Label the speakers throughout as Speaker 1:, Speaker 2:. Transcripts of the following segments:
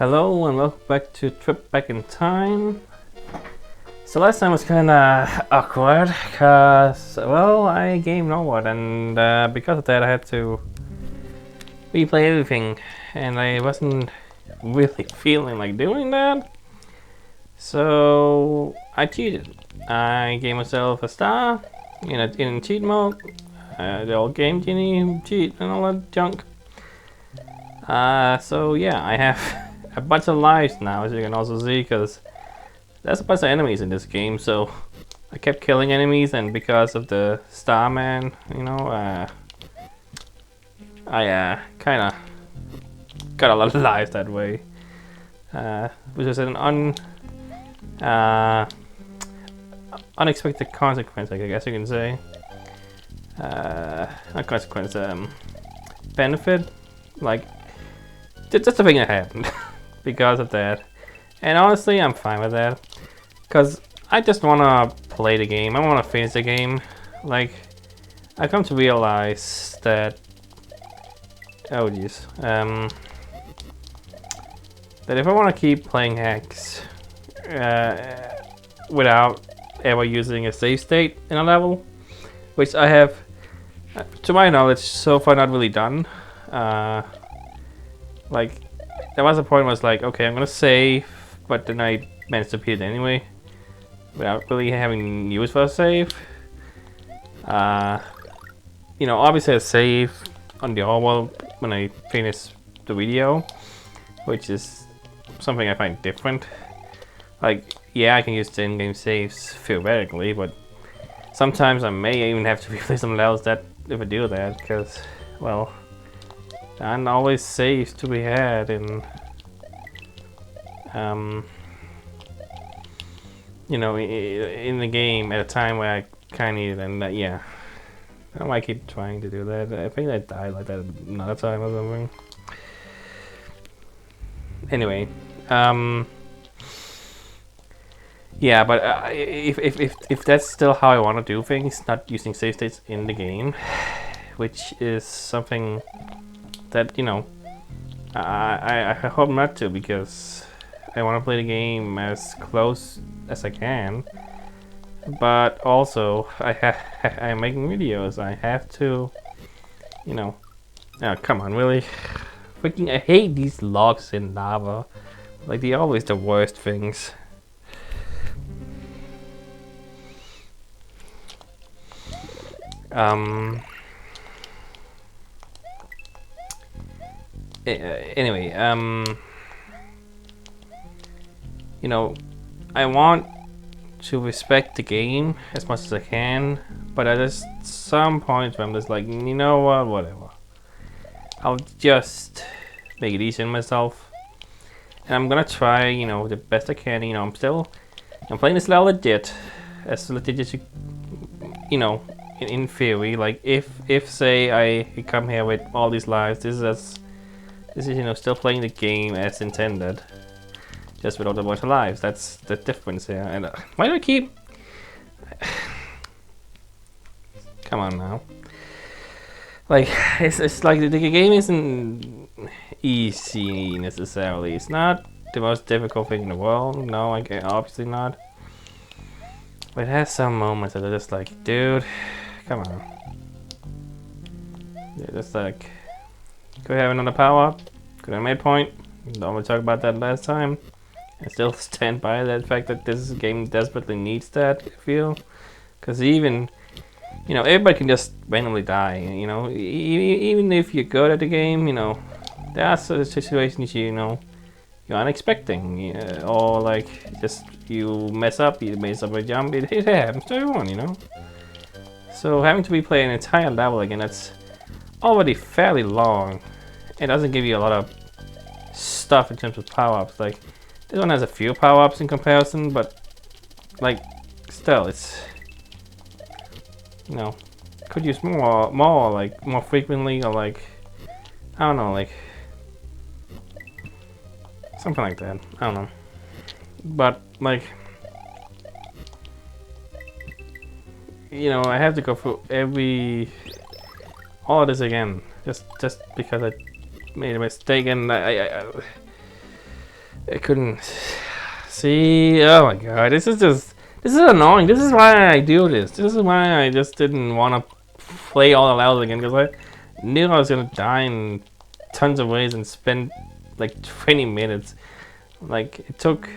Speaker 1: Hello and welcome back to Trip Back in Time. So last time was kinda awkward because, well, I game over and because of that I had to replay everything and I wasn't really feeling like doing that. So I cheated. I gave myself a star in cheat mode, the old game genie cheat and all that junk. So yeah, I have a bunch of lives now, as you can also see, because there's a bunch of enemies in this game. So I kept killing enemies, and because of the Starman, I kind of got a lot of lives that way, which is an unexpected consequence, I guess you can say. Not consequence, benefit, like just a thing that happened because of that. And honestly, I'm fine with that, because I just want to play the game. I want to finish the game. Like, I come to realize that, oh jeez, that if I want to keep playing hacks without ever using a save state in a level, which I have, to my knowledge, so far not really done. Like, there was a point where I was like, okay, I'm gonna save, but then I managed to beat it anyway, without really having use for a save. Obviously I save on the overworld when I finish the video, which is something I find different. Like, yeah, I can use the in-game saves theoretically, but sometimes I may even have to replay some levels that if I do that, because, well, there aren't always saves to be had in in the game at a time where I kind of need it, and yeah, I might keep trying to do that. I think I died like that another time or something. Anyway, yeah, but if that's still how I want to do things, not using save states in the game, which is something that, I hope not to, because I want to play the game as close as I can. But also, I'm making videos. I have to, oh, come on, really? Freaking, I hate these logs in lava. Like, they're always the worst things. Anyway, I want to respect the game as much as I can, but at some point where I'm just like, you know what, whatever. I'll just make it easy on myself, and I'm gonna try, the best I can. I'm playing this level legit, as legit as in theory. Like, if say I come here with all these lives, this is still playing the game as intended, just without a bunch of lives. That's the difference here. And why do I keep? Come on now. Like, it's like the game isn't easy necessarily. It's not the most difficult thing in the world. No, obviously not. But it has some moments that are just like, dude, come on. Yeah, just like, could have another power up. Could have midpoint. Don't want to talk about that last time. I still stand by that fact that this game desperately needs that, I feel. Because even, everybody can just randomly die, even if you're good at the game, there are sort of situations, you're unexpecting, or like, just you mess up a jump, it happens to everyone, So having to replay an entire level again, that's already fairly long. It doesn't give you a lot of stuff in terms of power-ups. Like, this one has a few power-ups in comparison, but like, still, it's, could use more frequently, or like, I don't know, like something like that. I don't know, but like, I have to go through all of this again just because I made a mistake, and I couldn't see. Oh my god, this is annoying. This is why I do this. This is why I just didn't want to play all the levels again, because I knew I was gonna die in tons of ways and spend like 20 minutes. Like it took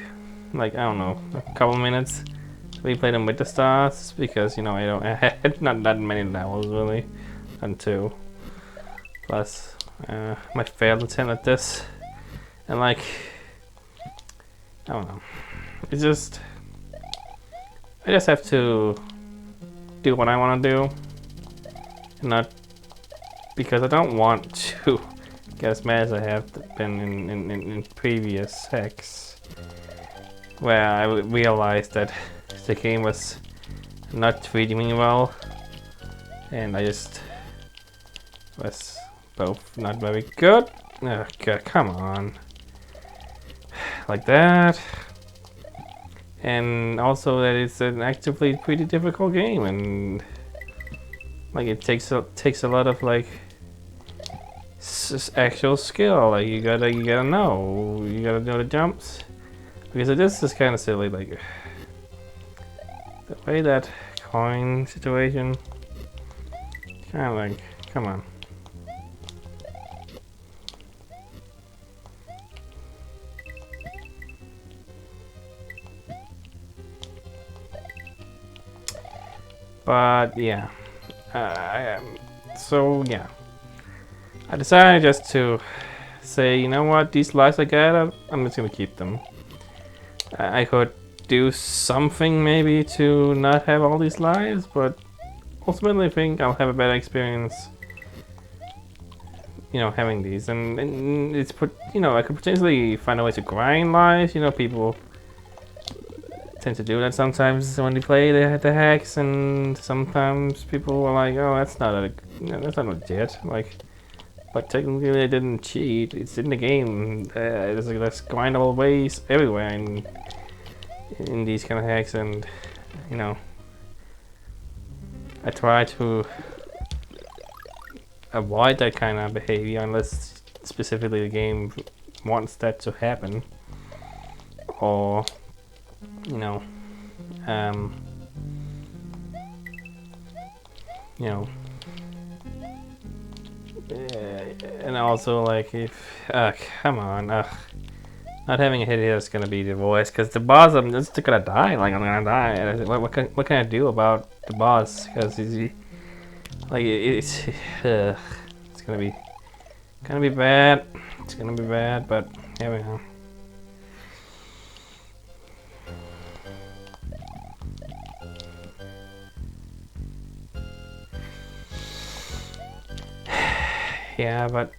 Speaker 1: like, I don't know, a couple minutes to replay them with the stars, because I had not that many levels really, and 2 plus my failed attempt at this, and like, I don't know, it's just, I just have to do what I want to do, and not because I don't want to get as mad as I have been in previous hacks, where I realized that the game was not treating me well, and I just was both not very good. Oh god, come on. Like that. And also that it's an actively pretty difficult game, and like it takes a lot of like actual skill. Like you gotta know the jumps, because this is kind of silly. Like the way that coin situation, kind of like, come on. But yeah, so yeah, I decided just to say, you know what, these lives I got, I'm just gonna keep them. I could do something maybe to not have all these lives, but ultimately I think I'll have a better experience, having these. And it's I could potentially find a way to grind lives. People tend to do that sometimes when they play the hacks, and sometimes people are like, oh, that's not legit. Like, but technically they didn't cheat. It's in the game. There's grindable ways everywhere in these kind of hacks, and I try to avoid that kind of behavior unless specifically the game wants that to happen, or and also like, if come on, not having a hit here is gonna be the worst, because the boss, I'm just gonna die. Like, I'm gonna die. What can I do about the boss? Because it's gonna be bad. It's gonna be bad, but here we go. Yeah, but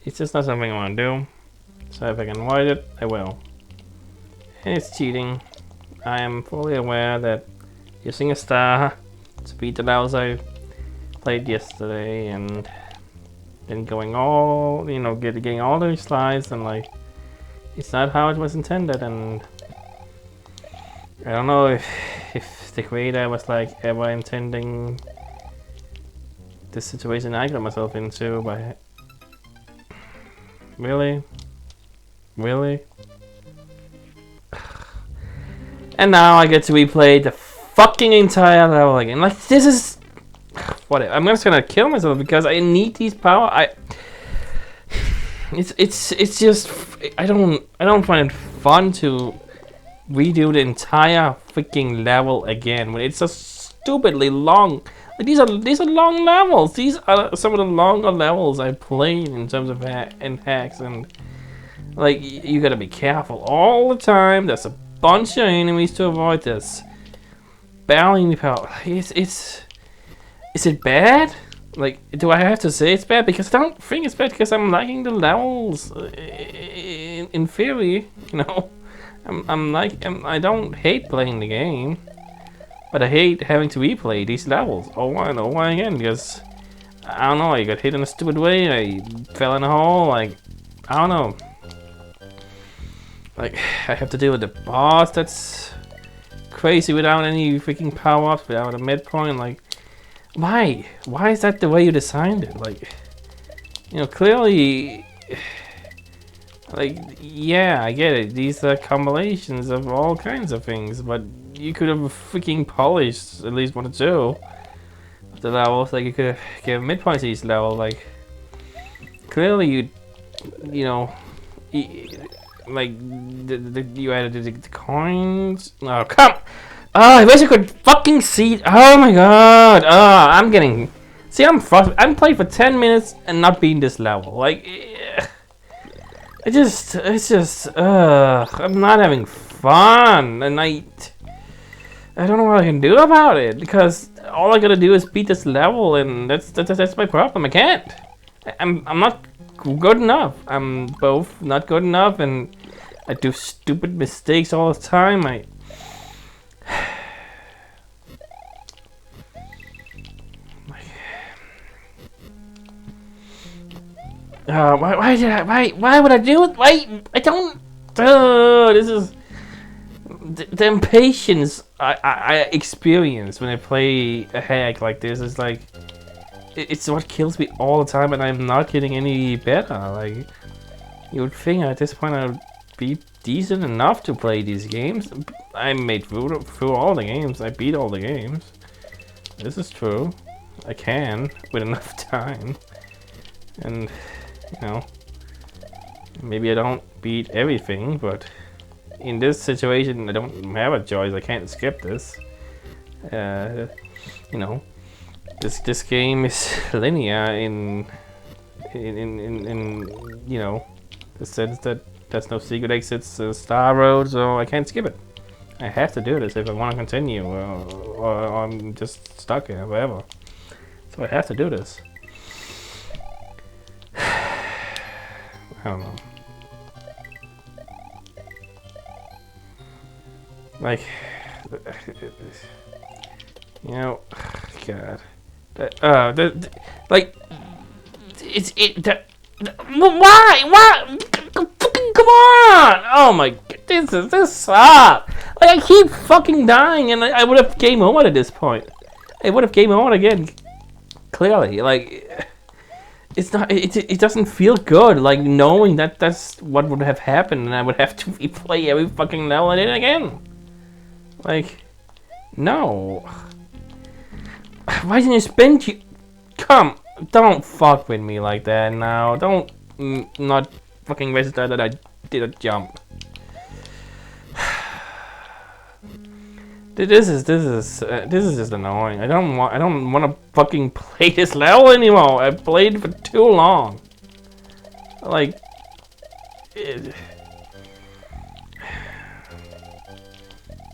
Speaker 1: it's just not something I want to do. So if I can avoid it, I will. And it's cheating. I am fully aware that using a star to beat the levels I played yesterday, and then going all, getting all those slides, and like, it's not how it was intended. And I don't know if the creator was like ever intending this situation I got myself into, but really? And now I get to replay the fucking entire level again. Like, this is whatever. I'm just gonna kill myself because I need these power. It's just, I don't find it fun to redo the entire freaking level again when it's so stupidly long. Like, these are long levels. These are some of the longer levels I played in terms of hacks, and like, you gotta be careful all the time. There's a bunch of enemies to avoid. This battling the power. Is it bad? Like, do I have to say it's bad? Because I don't think it's bad, because I'm liking the levels. In theory, I don't hate playing the game, but I hate having to replay these levels over and over again, because I don't know, I got hit in a stupid way, I fell in a hole, like, I don't know. Like, I have to deal with the boss that's crazy without any freaking power-ups, without a midpoint. Like, why? Why is that the way you designed it? Like, clearly, Like, yeah, I get it. These are combinations of all kinds of things, but you could have freaking polished at least one or two of the levels. Like, you could have given midpoints each level. Like, clearly you know, like, you added the coins. Oh, come! Oh, I wish I could fucking see. Oh my god! Oh, I'm getting. See, I'm frustrated. I'm playing for 10 minutes and not beating this level. Like, it's just, I'm not having fun, and I don't know what I can do about it, because all I gotta do is beat this level, and that's my problem. I can't. I'm not good enough. I'm both not good enough, and I do stupid mistakes all the time. Why would I do it? Why? I don't. This is the impatience I experience when I play a hack like this. Is like, it's what kills me all the time, and I'm not getting any better. Like, you would think at this point I would be decent enough to play these games. I made through all the games. I beat all the games. This is true. I can with enough time, and you know, maybe I don't beat everything, but in this situation I don't have a choice. I can't skip this. You know, this game is linear in you know, the sense that there's no secret exits, Star Road, so I can't skip it. I have to do this if I want to continue, or I'm just stuck here, whatever. So I have to do this. I don't know. Like, you know, God. Like, why? Fucking come on! Oh my God, this sucks. Like, I keep fucking dying, and I would have game over at this point. I would have game over again. Clearly, like. It's not. It doesn't feel good. Like, knowing that that's what would have happened, and I would have to replay every fucking level in it again. Like, no. Why didn't you spend you? Come, don't fuck with me like that now. Don't not fucking register that I did a jump. This is just annoying. I don't want to fucking play this level anymore. I played for too long. Like,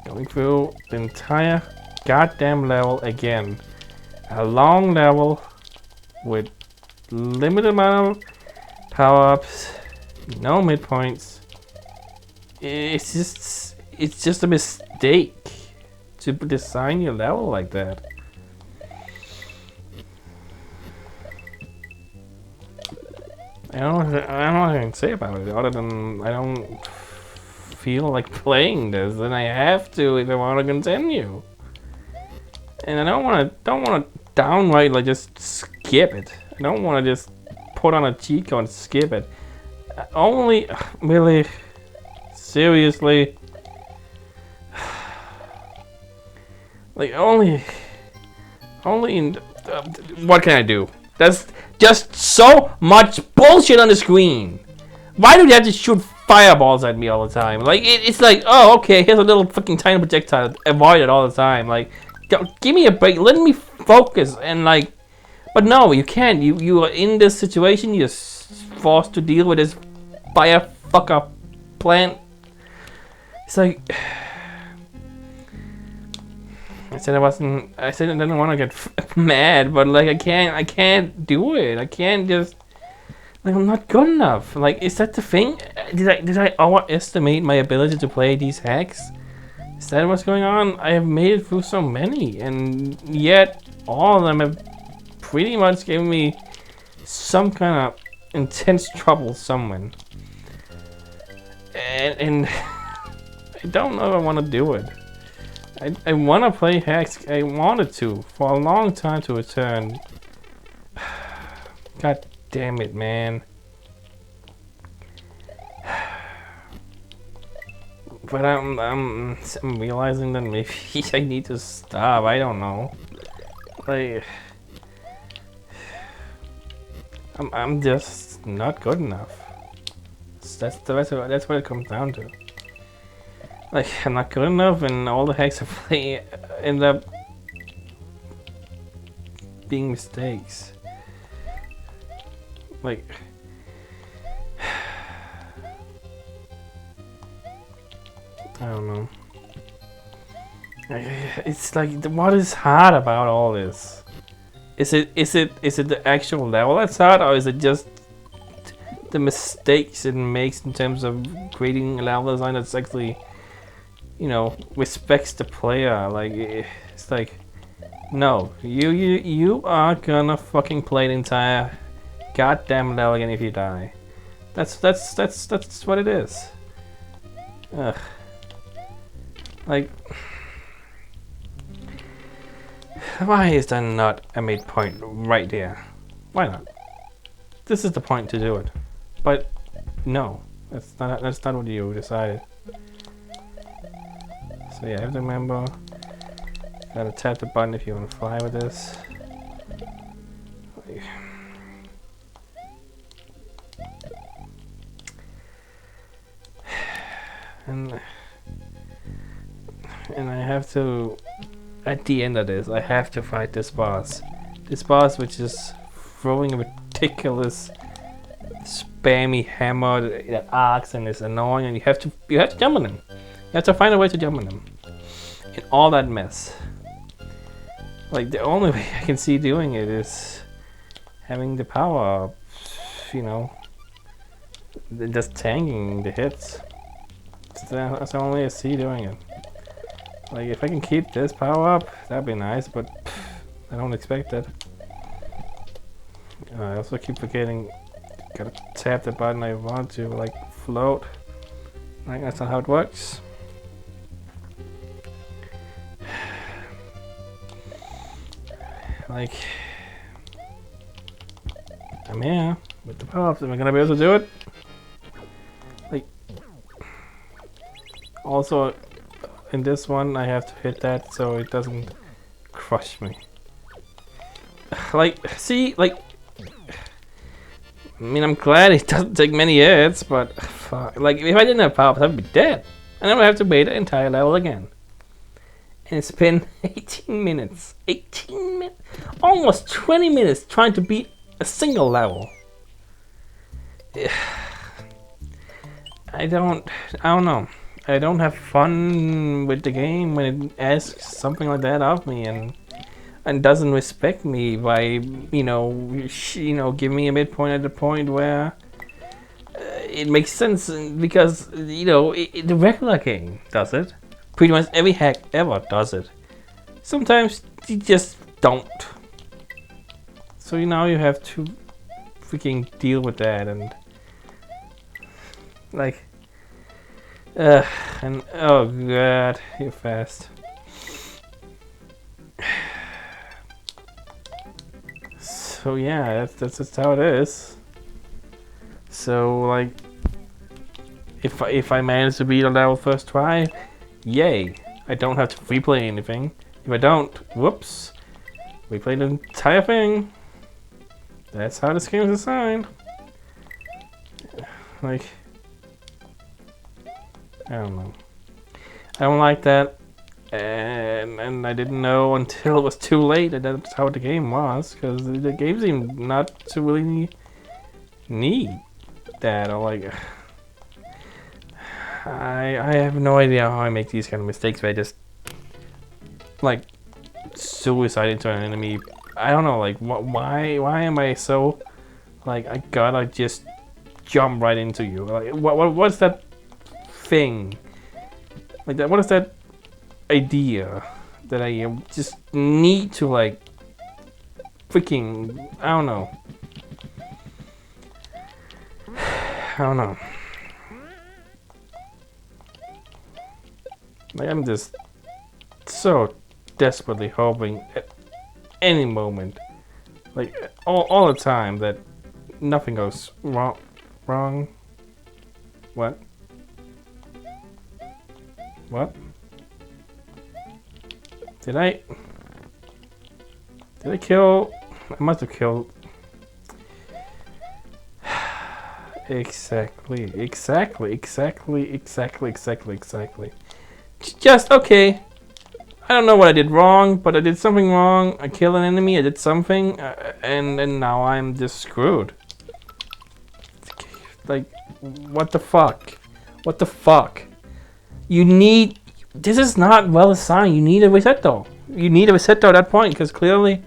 Speaker 1: going through the entire goddamn level again. A long level with limited amount of power-ups, no midpoints. It's just a mistake to design your level like that. I don't know what I can say about it other than I don't feel like playing this, and I have to if I want to continue. And I don't want to downright like just skip it. I don't want to just put on a cheat code and skip it. Only really seriously. Like, only in, what can I do? That's just so much bullshit on the screen. Why do they have to shoot fireballs at me all the time? Like, it's like, oh, okay, here's a little fucking tiny projectile. Avoid it all the time. Like, give me a break. Let me focus. And like, but no, you can't. You are in this situation. You're forced to deal with this fire fucker plant. It's like. I said I didn't want to get mad, but like I can't do it. I can't just, like, I'm not good enough. Like, is that the thing? Did I overestimate my ability to play these hacks? Is that what's going on? I have made it through so many, and yet all of them have pretty much given me some kind of intense trouble somewhere. And I don't know if I want to do it. I want to play hacks. I wanted to for a long time to return. God damn it, man. But I'm realizing that maybe I need to stop. I don't know. Like, I'm just not good enough. That's what it comes down to. Like, I'm not good enough, and all the hacks I play end up being mistakes. Like, I don't know. It's like, what is hard about all this? Is it the actual level that's hard, or is it just the mistakes it makes in terms of creating a level design that's actually, you know, respects the player? Like, it's like, no, you are gonna fucking play the entire goddamn level again if you die. That's what it is. Ugh. Like, why is there not a midpoint right there? Why not? This is the point to do it. But no, that's not what you decided. So yeah, I have to remember. Gotta tap the button if you want to fly with this. And I have to, at the end of this, I have to fight this boss. This boss which is throwing a ridiculous spammy hammer that arcs and is annoying, and you have to jump on him. You have to find a way to jump on him. In all that mess. Like, the only way I can see doing it is having the power up, you know, just tanking the hits. That's the only way I see doing it. Like, if I can keep this power up, that'd be nice, but I don't expect that. I also keep forgetting, gotta tap the button I want to, like, float. Like, that's not how it works. Like, I'm here with the power ups. Am I gonna be able to do it? Like, also in this one, I have to hit that so it doesn't crush me. Like, see, like, I mean, I'm glad it doesn't take many hits, but fuck, like, if I didn't have power ups, I'd be dead, and then I have to wait the entire level again. And it's been 18 minutes. 18 minutes? Almost 20 minutes trying to beat a single level. I don't know. I don't have fun with the game when it asks something like that of me and doesn't respect me by, you know, give me a midpoint at the point where it makes sense, because, you know, the regular game does it. Pretty much every hack ever does it. Sometimes you just don't. So now you have to freaking deal with that, and like, and oh god, you're fast. So yeah, that's just how it is. So like, if I manage to beat a level first try, yay, I don't have to replay anything. If I don't, whoops, replay the entire thing. That's how this game is designed. Like, I don't know. I don't like that, and I didn't know until it was too late that that's how the game was, because the game seemed not to really need that, or like, I have no idea how I make these kind of mistakes where I just, like, suicide into an enemy. I don't know, like, why am I so, like, I gotta just jump right into you? Like, what's that thing? Like, that, what is that idea that I just need to, like, freaking, I don't know. I don't know. Like, I'm just so desperately hoping at any moment, like all the time, that nothing goes wrong. What? What? Did I kill? I must have killed. Exactly. Just okay. I don't know what I did wrong, but I did something wrong. I killed an enemy. I did something, and now I'm just screwed. Like, what the fuck? What the fuck? You need. This is not well assigned. You need a reset though. You need a reset though at that point, because clearly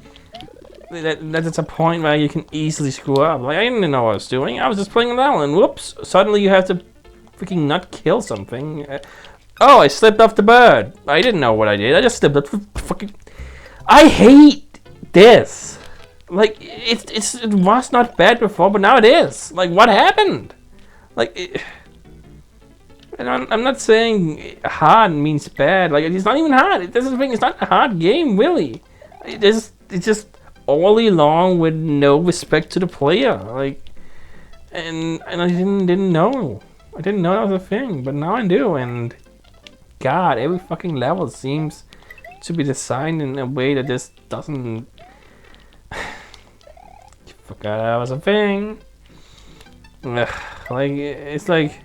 Speaker 1: that's a point where you can easily screw up. Like, I didn't know what I was doing. I was just playing around, and whoops! Suddenly you have to freaking not kill something. Oh, I slipped off the bird. I didn't know what I did. I just slipped off the fucking. I hate this. Like, it was not bad before, but now it is. Like, what happened? Like, and I'm not saying hard means bad. Like, it's not even hard. This is the thing. It's not a hard game, really. It's just all along with no respect to the player. Like, and I didn't know. I didn't know that was a thing, but now I do. And God, every fucking level seems to be designed in a way that just doesn't. Forgot that was a thing. Ugh, like, it's like.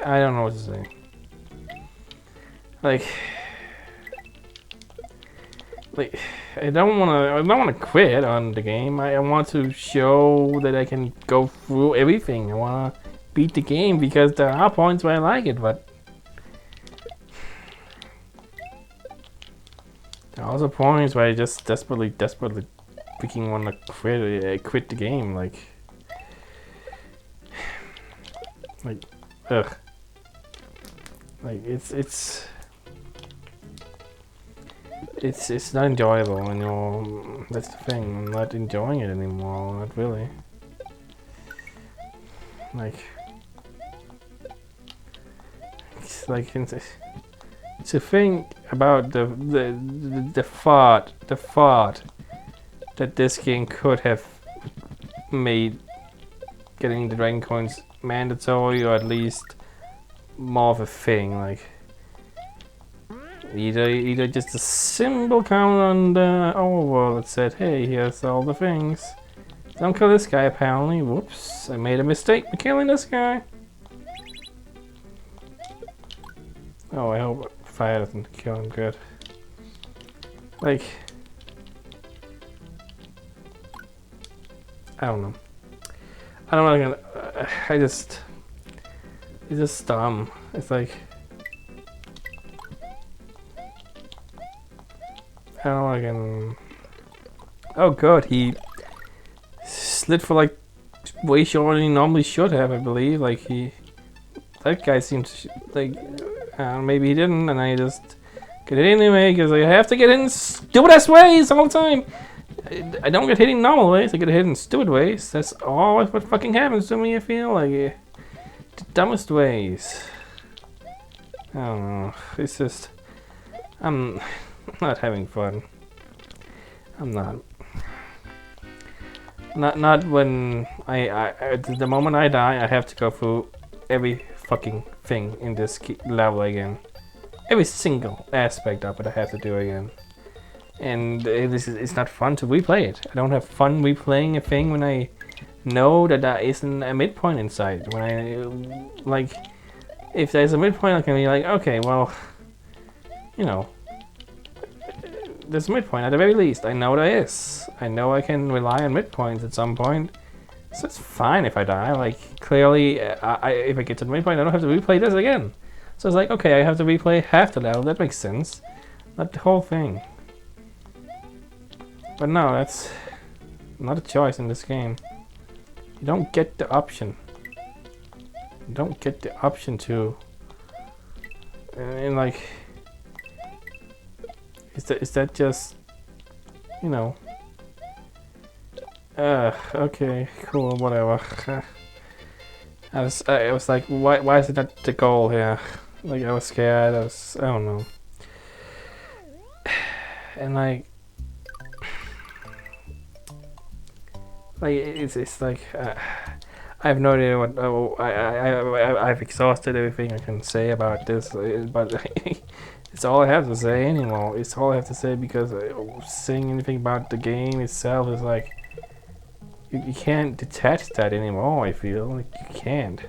Speaker 1: I don't know what to say. Like, I don't wanna quit on the game. I want to show that I can go through everything. I wanna beat the game because there are points where I like it, but there are also points where I just desperately freaking wanna quit the game. Like, ugh. Like, it's not enjoyable anymore. That's the thing. I'm not enjoying it anymore. Not really. Like, it's like it's a thing about the thought that this game could have made getting the dragon coins mandatory, or at least more of a thing. Like, either just a simple count on the overworld that said, hey, here's all the things. Don't kill this guy, apparently. Whoops, I made a mistake by killing this guy. Oh, I hope fire doesn't kill him good. Like, I don't know. I don't know. It's just dumb. It's like, I don't know. I can. Oh, good. He slid for like way shorter than he normally should have. I believe. Like, that guy seems like maybe he didn't, and I just get it anyway because I have to get in stupid ass ways all the time. I don't get hit in normal ways. I get hit in stupid ways. That's always what fucking happens to me. I feel like the dumbest ways. I don't know. It's just I'm not having fun. I'm not. Not when the moment I die, I have to go through every fucking thing in this level again. Every single aspect of it I have to do again. And it's not fun to replay it. I don't have fun replaying a thing when I know that there isn't a midpoint inside. When I, like, if there's a midpoint, I can be like, okay, well, you know, there's a midpoint at the very least. I know there is. I know I can rely on midpoints at some point. So it's fine if I die. Like, clearly, if I get to the midpoint, I don't have to replay this again. So it's like, okay, I have to replay half the level. That makes sense. Not the whole thing. But no, that's not a choice in this game. You don't get the option. You don't get the option to. And like, is that just, you know? Okay, cool, whatever. I was like, why is it not the goal here? Like, I was scared. I don't know. And like it's like I have no idea what. I've exhausted everything I can say about this, but it's all I have to say anymore. It's all I have to say because saying anything about the game itself is like you can't detach that anymore. I feel like you can't.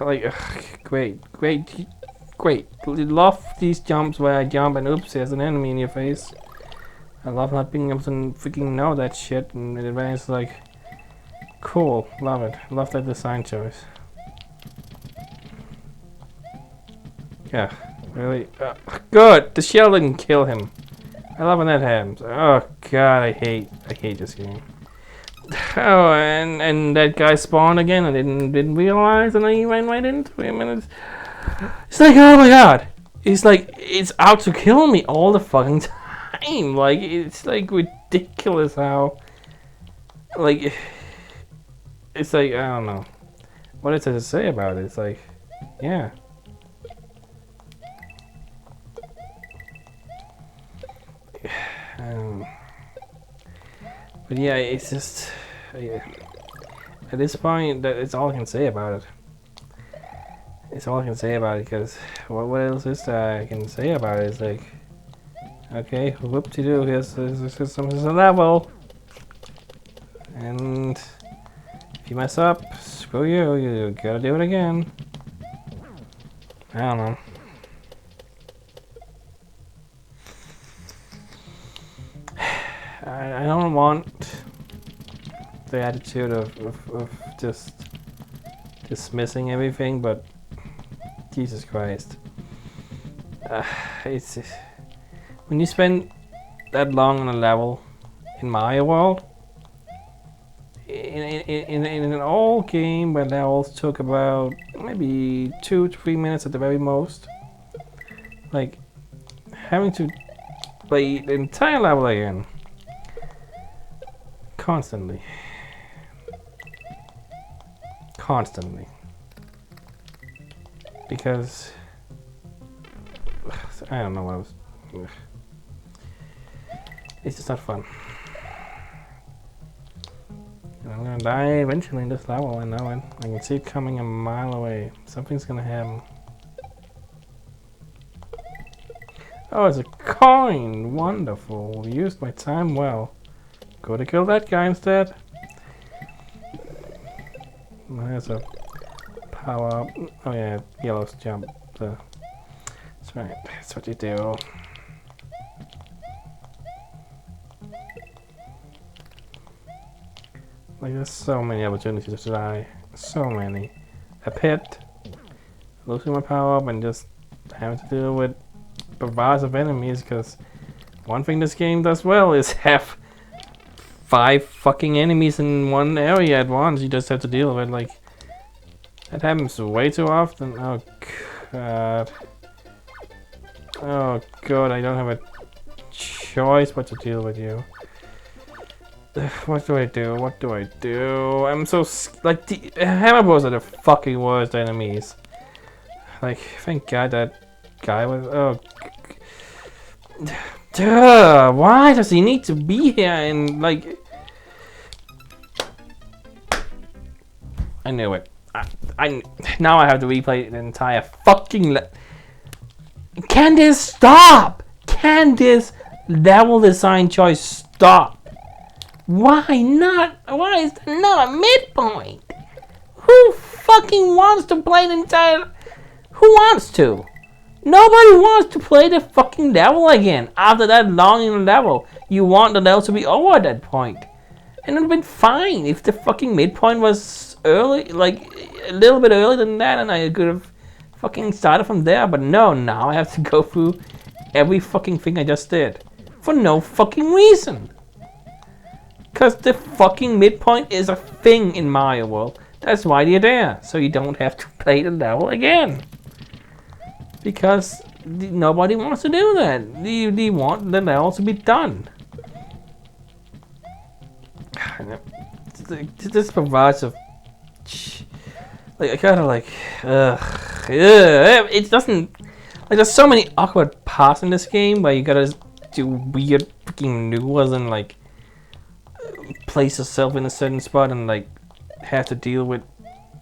Speaker 1: Like great. Love these jumps where I jump and oops, there's an enemy in your face. I love not being able to freaking know that shit in advance. Like, cool, love it. Love that design choice. Yeah, really good. The shell didn't kill him. I love when that happens. Oh god, I hate this game. Oh, and that guy spawned again. I didn't realize, and I ran right into him, and it's like, oh my god, it's like it's out to kill me all the fucking time. Like it's like ridiculous how, like, it's like I don't know what is there to say about it. It's like, yeah. But yeah, it's just at this point that's all I can say about it. It's all I can say about it because what else is there I can say about it? It's like, okay, whoop-de-doo, here's a level, and if you mess up, screw you. You gotta do it again. I don't know. I don't want the attitude of just dismissing everything, but Jesus Christ, it's when you spend that long on a level in Mario World, in an old game where levels took about maybe 2 to 3 minutes at the very most, like having to play the entire level again constantly, because I don't know what I was. It's just not fun. And I'm gonna die eventually in this level. I know it. I can see it coming a mile away. Something's gonna happen. Oh, it's a coin! Wonderful. Used my time well. Go to kill that guy instead. There's a power up. Oh yeah, yellow's jump. That's right. That's what you do. Like there's so many opportunities to die. So many. A pit. Losing my power up and just having to deal with barrage of enemies, because one thing this game does well is have 5 fucking enemies in one area at once. You just have to deal with, like, that happens way too often. Oh god. Oh god, I don't have a choice but to deal with you. What do I do? What do I do? I'm so like the hammer bros are the fucking worst enemies. Like, thank god that guy was. Oh. Duh, why does he need to be here and like? I knew it. I now I have to replay the entire fucking. Can this stop? Can this level design choice stop? Why not? Why is there not a midpoint? Who fucking wants to play the entire? Who wants to? Nobody wants to play the fucking level again after that long in the level. You want the level to be over at that point. And it would have been fine if the fucking midpoint was early, like a little bit earlier than that, and I could have fucking started from there. But no, now I have to go through every fucking thing I just did for no fucking reason. Because the fucking midpoint is a thing in Mario World. That's why they're there, so you don't have to play the level again. Because nobody wants to do that. They want the level to be done. This provides of, like, I gotta like, it doesn't, like, there's so many awkward parts in this game where you gotta do weird freaking maneuvers and like place yourself in a certain spot and like have to deal with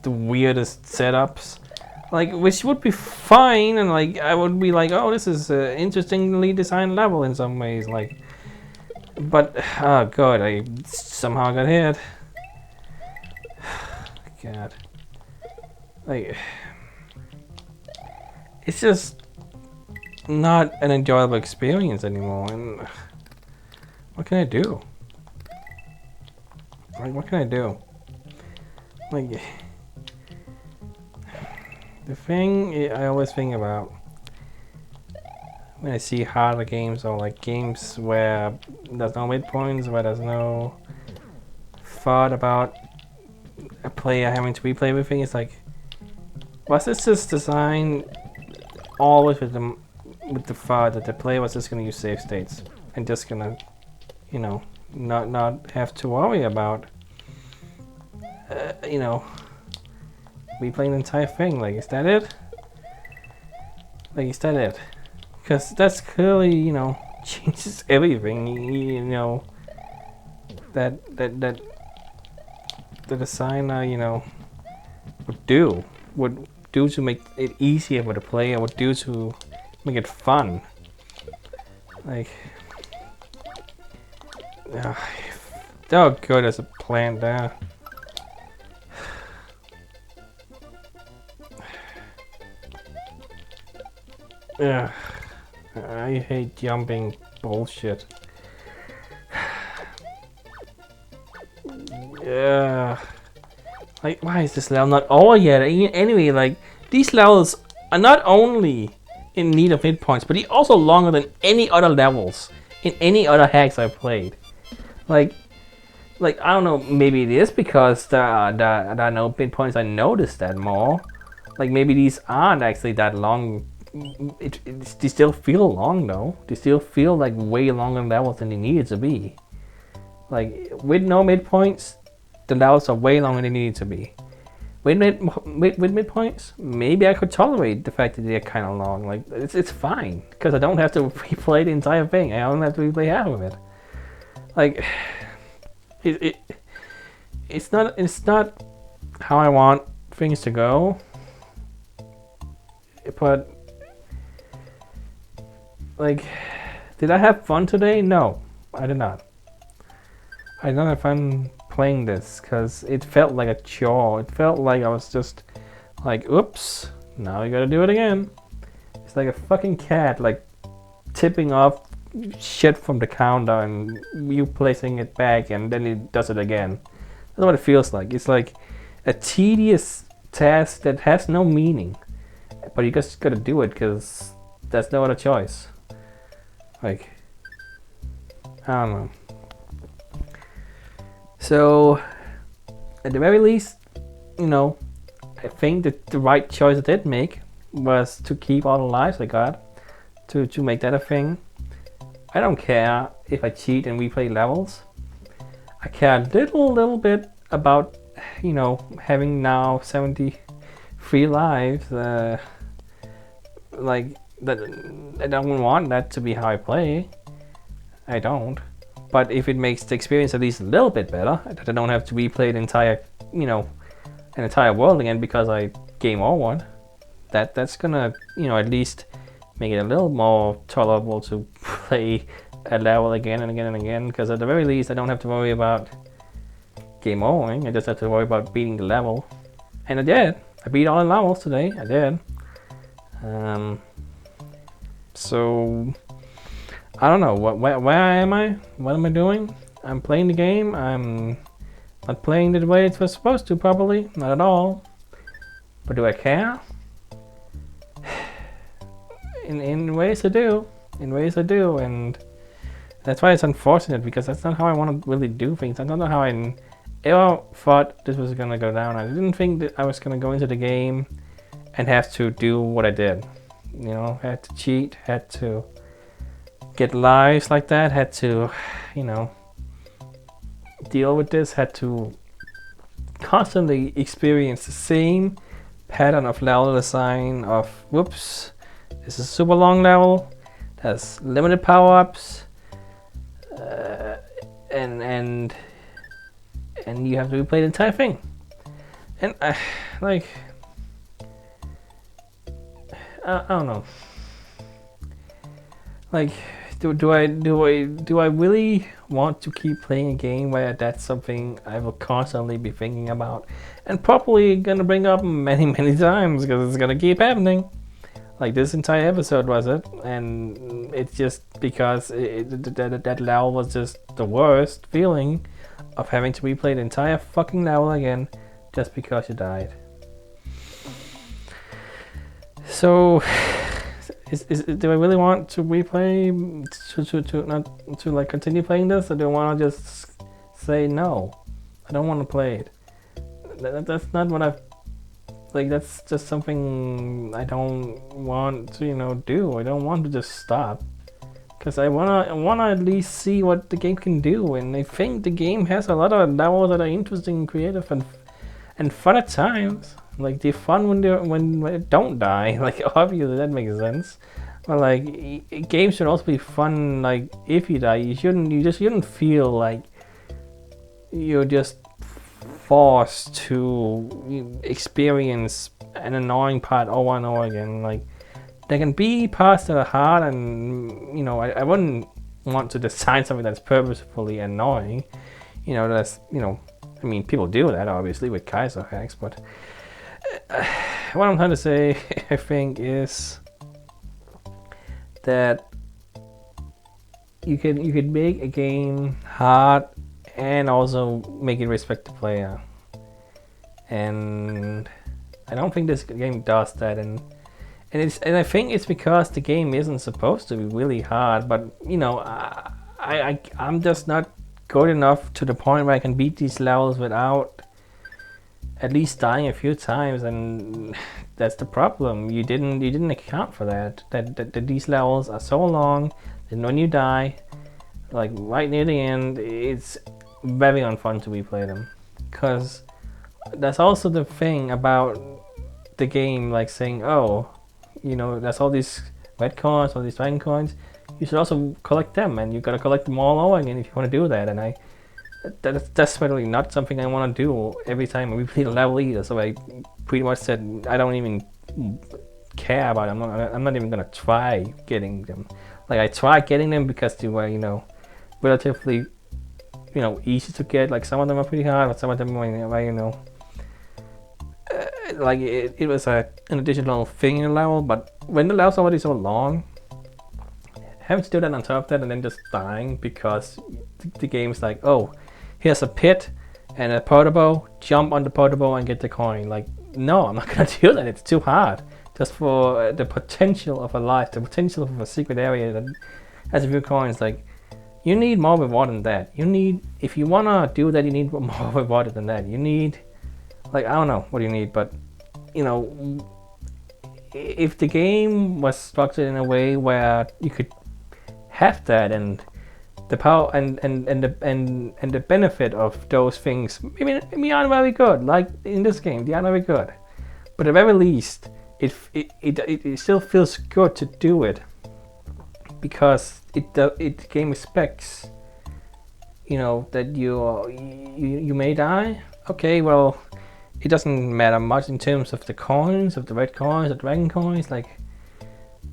Speaker 1: the weirdest setups, like, which would be fine, and like I would be like, oh, this is an interestingly designed level in some ways, like, but oh god, I somehow got hit. God, like, it's just not an enjoyable experience anymore, and what can I do? Like, what can I do? Like, the thing I always think about when I see harder games, or like games where there's no midpoints, where there's no thought about a player having to replay everything, it's like, was this just designed always with the thought that the player was just gonna use save states and just gonna, you know, not have to worry about, you know, replaying the entire thing? Like, is that it? Like, is that it? Because that's clearly, you know, changes everything. You know, that the designer, you know, would do to make it easier for the player, would do to make it fun. Like, oh good, there's a plant there. Ugh, I hate jumping bullshit. Yeah. Like, why is this level not over yet? Anyway, like, these levels are not only in need of midpoints, but they're also longer than any other levels in any other hacks I've played. Like, I don't know, maybe it is because there are no midpoints, I noticed that more. Like, maybe these aren't actually that long. They still feel long though. They still feel like way longer levels than they needed to be. Like, with no midpoints, the levels are way longer than they needed to be. With midpoints, maybe I could tolerate the fact that they're kind of long. Like, it's fine because I don't have to replay the entire thing. I don't have to replay half of it. Like, it's not how I want things to go. But like, did I have fun today? No, I did not. I did not have fun playing this because it felt like a chore. It felt like I was just like, oops, now you gotta do it again. It's like a fucking cat, like tipping off shit from the counter and you placing it back and then it does it again. That's what it feels like. It's like a tedious task that has no meaning, but you just gotta do it because there's no other choice. Like, I don't know. So, at the very least, you know, I think that the right choice I did make was to keep all the lives I got, to make that a thing. I don't care if I cheat and replay levels. I care a little bit about, you know, having now 73 lives. Like, that I don't want that to be how I play. I don't. But if it makes the experience at least a little bit better, that I don't have to replay the entire, you know, an entire world again because I game over, that's gonna, you know, at least make it a little more tolerable to play a level again and again and again. Because at the very least, I don't have to worry about game overing. I just have to worry about beating the level, and I did. I beat all the levels today. I did. So I don't know where am I? What am I doing? I'm playing the game. I'm not playing it the way it was supposed to, probably not at all. But do I care? In ways I do. In ways I do, and that's why it's unfortunate because that's not how I want to really do things. That's not how I ever thought this was gonna go down. I didn't think that I was gonna go into the game and have to do what I did. You know, had to cheat, had to get lives like that, had to, you know, deal with this, had to constantly experience the same pattern of level design of, whoops, this is a super long level, has limited power-ups, and and you have to replay the entire thing. And like, I don't know. Like, do I really want to keep playing a game where that's something I will constantly be thinking about, and probably gonna bring up many times because it's gonna keep happening. Like this entire episode was it, and it's just because that level was just the worst feeling of having to replay the entire fucking level again just because you died. So, do I really want to replay to like continue playing this, or do I want to just say no? I don't want to play it. That's not what I've like. That's just something I don't want to do. I don't want to just stop because I wanna at least see what the game can do, and I think the game has a lot of levels that are interesting, creative, and fun at times. Like they're fun when they don't die. Like obviously that makes sense. But like games should also be fun. Like if you die, you shouldn't feel like you're just forced to experience an annoying part over and over again. Like there can be parts that are hard, and I wouldn't want to design something that's purposefully annoying. That's I mean people do that obviously with Kaiser hacks, but what I'm trying to say, I think, is that you could make a game hard and also make it respect the player, and I don't think this game does that, and I think it's because the game isn't supposed to be really hard, but I'm just not good enough to the point where I can beat these levels without at least dying a few times, and that's the problem. You didn't account for that these levels are so long, and when you die, like right near the end, it's very unfun to replay them. Because that's also the thing about the game, like saying, oh, that's all these red coins, all these dragon coins. You should also collect them, and you gotta collect them all over again if you want to do that. And that's definitely not something I want to do every time we play the level either. So I pretty much said I don't even care about it. I'm not even gonna try getting them. Like I tried getting them because they were relatively easy to get. Like some of them are pretty hard, but some of them were like it was an additional thing in the level. But when the level's already so long, having to do that on top of that and then just dying because the game's like, oh, here's a pit and a portable, jump on the portable and get the coin. Like, no, I'm not gonna do that, it's too hard. Just for the potential of a life, the potential of a secret area that has a few coins. Like, you need more reward than that. If you wanna do that, you need more reward than that. You need, like, I don't know what you need, but, if the game was structured in a way where you could have that, and the power and the benefit of those things maybe aren't very good. Like in this game, they aren't very good. But at the very least, it still feels good to do it because the game respects that you may die. Okay, well, it doesn't matter much in terms of the coins, of the red coins, the dragon coins. Like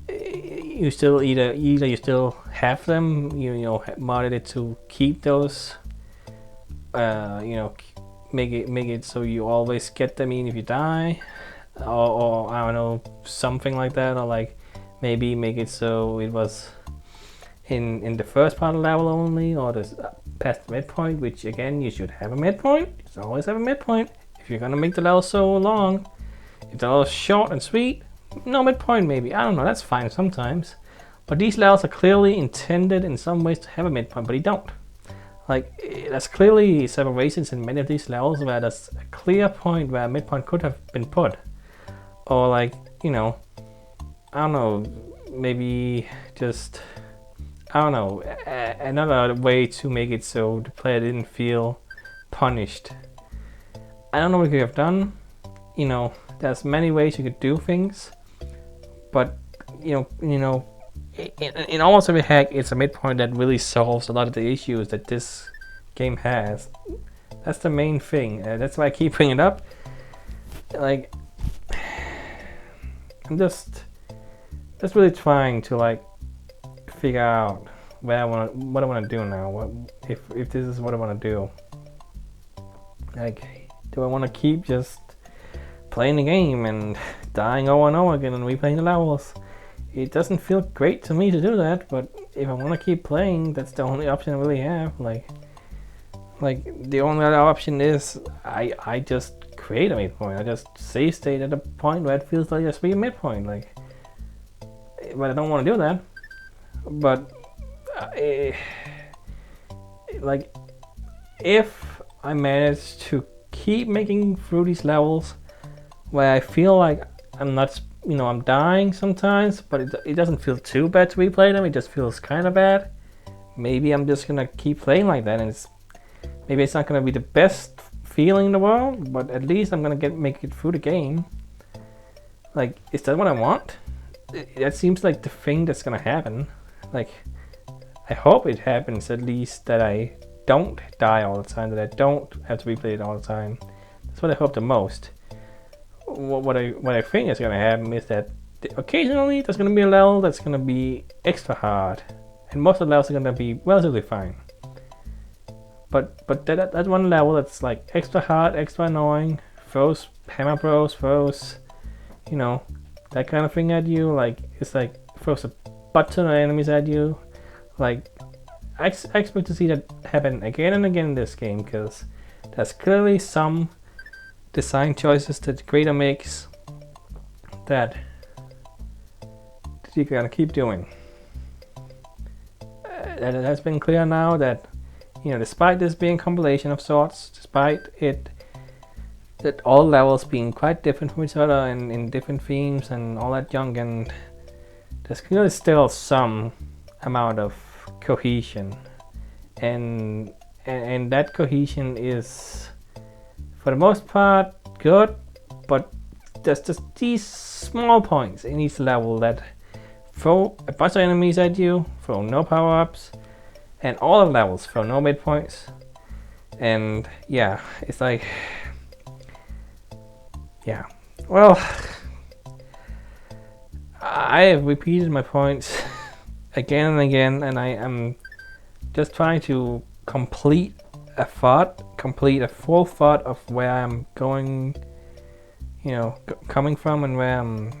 Speaker 1: you still either you still have them, modded it to keep those, make it so you always get them even if you die, or I don't know, something like that, or like maybe make it so it was in the first part of the level only, or past the midpoint, which again you should have a midpoint. You should always have a midpoint if you're gonna make the level so long. If the level is short and sweet, no midpoint maybe. I don't know, that's fine sometimes. But these levels are clearly intended in some ways to have a midpoint, but they don't. Like, there's clearly separations in many of these levels where there's a clear point where a midpoint could have been put. Or like, I don't know, maybe just, I don't know, another way to make it so the player didn't feel punished. I don't know what you could have done. There's many ways you could do things, but in almost every hack, it's a midpoint that really solves a lot of the issues that this game has. That's the main thing. That's why I keep bringing it up. Like, I'm just really trying to like figure out what I want to do now. What if this is what I want to do? Like, do I want to keep just playing the game and dying over and over again and replaying the levels? It doesn't feel great to me to do that, but if I want to keep playing, that's the only option I really have. Like the only other option is I just create a midpoint. I just save state at a point where it feels like just be a midpoint. Like, but I don't want to do that. But like, if I manage to keep making through these levels where I feel like I'm not, I'm dying sometimes, but it doesn't feel too bad to replay them. It just feels kind of bad. Maybe I'm just gonna keep playing like that, and maybe it's not gonna be the best feeling in the world, but at least I'm gonna make it through the game. Like, is that what I want? That seems like the thing that's gonna happen. Like, I hope it happens at least, that I don't die all the time, that I don't have to replay it all the time. That's what I hope the most. What I think is gonna happen is that occasionally there's gonna be a level that's gonna be extra hard, and most of the levels are gonna be relatively fine. But that one level that's like extra hard, extra annoying, throws hammer bros, throws, that kind of thing at you. Like, it's like throws a button of enemies at you. Like, I expect to see that happen again and again in this game, because there's clearly some design choices that the creator makes that you're gonna keep doing. It has been clear now that, despite this being a compilation of sorts, despite that all levels being quite different from each other and in different themes and all that junk, and there's clearly still some amount of cohesion, and that cohesion is, for the most part, good, but there's just these small points in each level that throw a bunch of enemies at you, throw no power-ups, and all the levels throw no midpoints. And yeah, it's like, yeah, well, I have repeated my points again and again, and I am just trying to complete a full thought of where I'm going, coming from, and where I'm,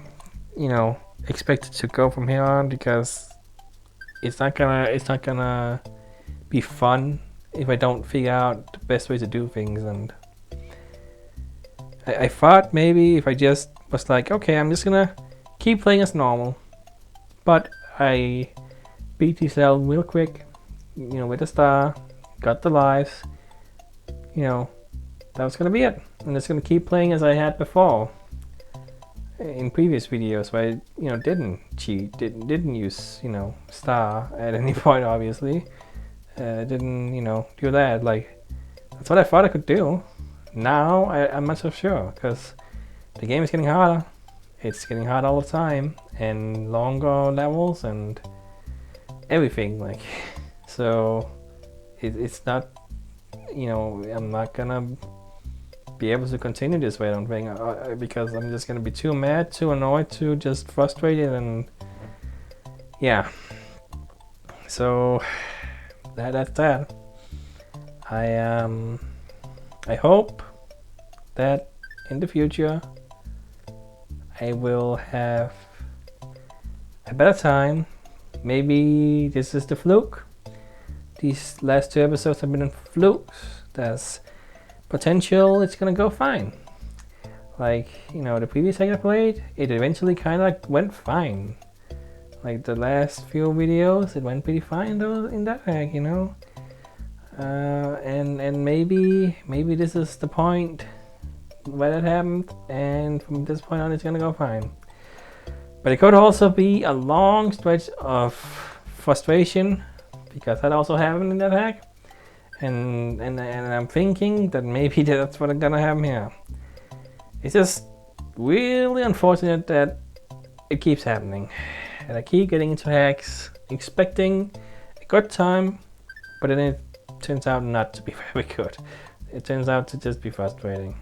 Speaker 1: expected to go from here on, because it's not gonna be fun if I don't figure out the best way to do things. And I thought maybe if I just was like, okay, I'm just gonna keep playing as normal, but I beat this level real quick, with a star, got the lives, that was gonna be it. I'm just gonna keep playing as I had before in previous videos, where I, didn't cheat, didn't use, star at any point, obviously. Didn't, do that. Like, that's what I thought I could do. Now I'm not so sure, because the game is getting harder. It's getting harder all the time, and longer levels and everything. Like, so it's not, I'm not gonna be able to continue this way, I don't think, because I'm just gonna be too mad, too annoyed, too just frustrated, and yeah. So that's that. I hope that in the future I will have a better time. Maybe this is the fluke. These last 2 episodes have been flukes. There's potential it's gonna go fine. Like, the previous hack I played, it eventually kind of went fine. Like, the last few videos, it went pretty fine though in that hack, and maybe this is the point where that happened, and from this point on it's gonna go fine. But it could also be a long stretch of frustration, because that also happened in that hack. And I'm thinking that maybe that's what's gonna happen here. It's just really unfortunate that it keeps happening, and I keep getting into hacks expecting a good time, but then it turns out not to be very good. it turns out to just be frustrating.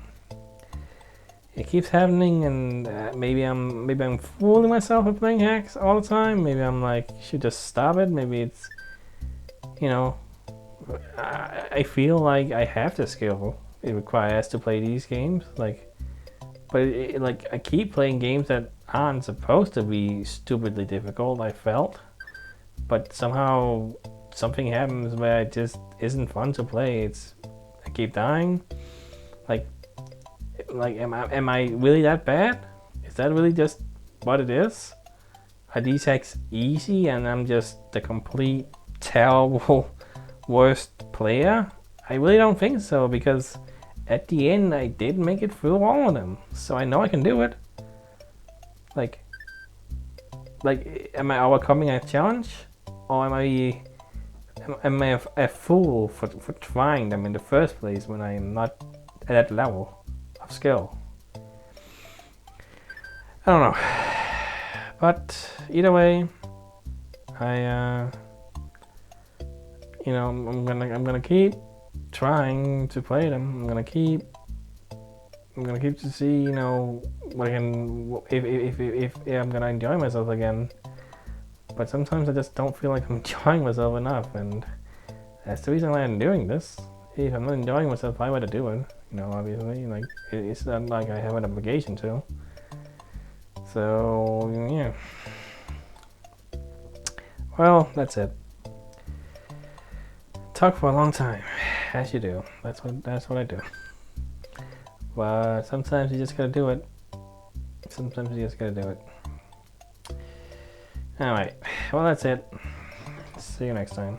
Speaker 1: It keeps happening, and maybe I'm fooling myself with playing hacks all the time. Maybe I'm like, should just stop it. Maybe it's, you know, I feel like I have the skill it requires to play these games. Like, but like I keep playing games that aren't supposed to be stupidly difficult. I felt, but somehow something happens where it just isn't fun to play. I keep dying. Like am I really that bad? Is that really just what it is? Are these hacks easy and I'm just the complete terrible worst player? I really don't think so, because at the end I did make it through all of them, so I know I can do it. Like am I overcoming a challenge, or am I a fool for trying them in the first place when I am not at that level of skill? I don't know, but either way, I I'm gonna keep trying to play them. I'm gonna keep to see what I can, if I'm gonna enjoy myself again. But sometimes I just don't feel like I'm enjoying myself enough, and that's the reason why I'm doing this. If I'm not enjoying myself, why would I do it? Obviously, like, it's not like I have an obligation to. So yeah. Well, that's it. Talk for a long time, as you do. That's what I do. But sometimes you just gotta do it. Alright, well, that's it. See you next time.